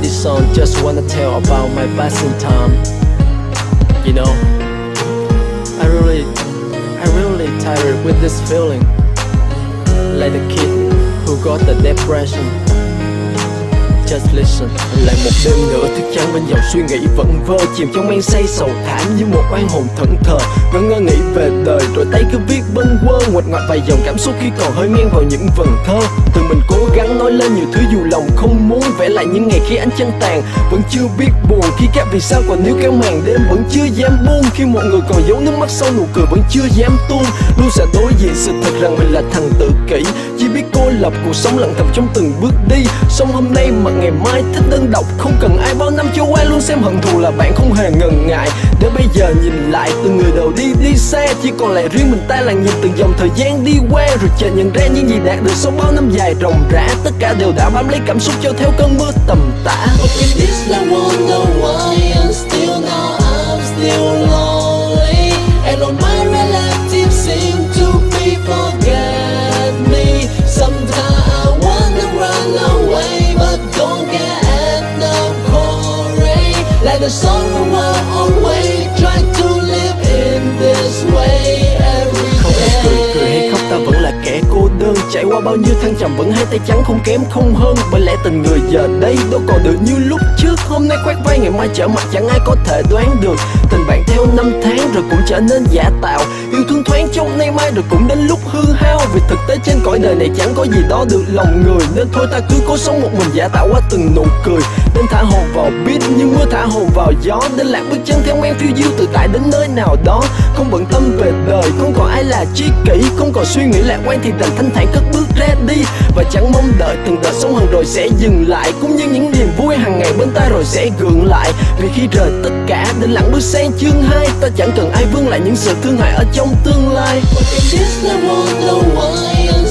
this song just wanna tell about my passing time. You know, I really tired with this feeling, like the kid who got the depression. Just listen. Lại một đêm nữa thức trắng bên dòng suy nghĩ vẩn vơ, chìm trong men say sầu thảm như một oan hồn thẫn thờ, ngẩn ngơ nghĩ về đời rồi tay cứ viết bâng quơ, ngoạch ngoạc vài dòng cảm xúc khi còn hơi ngang vào những vần thơ. Tự mình cố gắng nói lên nhiều thứ dù lòng không muốn, vẽ lại những ngày khi ánh trăng tàn vẫn chưa biết buồn, khi các vì sao còn níu kéo màn đêm vẫn chưa dám buông, khi mọi người còn giấu nước mắt sau nụ cười vẫn chưa dám tuôn. Luôn sẽ đối diện sự thật rằng mình là thằng tự kỷ, chỉ biết cô lập cuộc sống lặng thầm trong từng bước đi. Sống hôm nay mà ngày mai thích đơn độc, không cần ai, bao năm trôi qua luôn xem hận thù là bạn không hề ngần ngại. Để bây giờ nhìn lại từng người đầu đi xa, chỉ còn lại riêng mình ta lặng nhìn từng dòng thời gian đi qua, rồi chợt nhận ra những gì đạt được sau bao năm dài ròng rã, tất cả đều đã bám lấy cảm xúc cho theo cơn mưa tầm tã. Okay, this I wonder why and still now I'm still lonely, and all my relatives seem to be forget me. Sometimes I wanna run away but don't get enough courage, like the sorrow I always try to live in this way every Không ai cười hay day. khóc, ta vẫn là kẻ cô đơn, trải qua bao nhiêu thăng trầm vẫn hai tay trắng, không kém không hơn. Bởi lẽ tình người giờ đây đâu còn được như lúc trước, hôm nay khoác vai ngày mai trở mặt chẳng ai có thể đoán được. Tình bạn theo năm tháng rồi cũng trở nên giả tạo, yêu thương thoáng trong nay mai rồi cũng đến lúc hư hao. Vì thực tế trên cõi đời này chẳng có gì đó được lòng người, nên thôi ta cứ cố sống một mình giả tạo qua từng nụ cười. Nên thả hồn vào beat như mưa thả hồn vào gió, đến lạc bước chân theo men phiêu diêu tự tại đến nơi nào đó. Không bận tâm về đời, không còn ai là tri kỷ, không còn suy nghĩ lạc quan thì đành thanh thản cất bước ra đi. Và chẳng mong đợi từng đợt sóng hằn rồi sẽ dừng lại, cũng như những niềm vui hàng ngày bên ta rồi sẽ gượng lại. Vì khi rời tất cả đến lặng bước sang chương 2, ta chẳng cần ai vương lại những sự thương hại ở trong tương lai. Okay, this I wonder why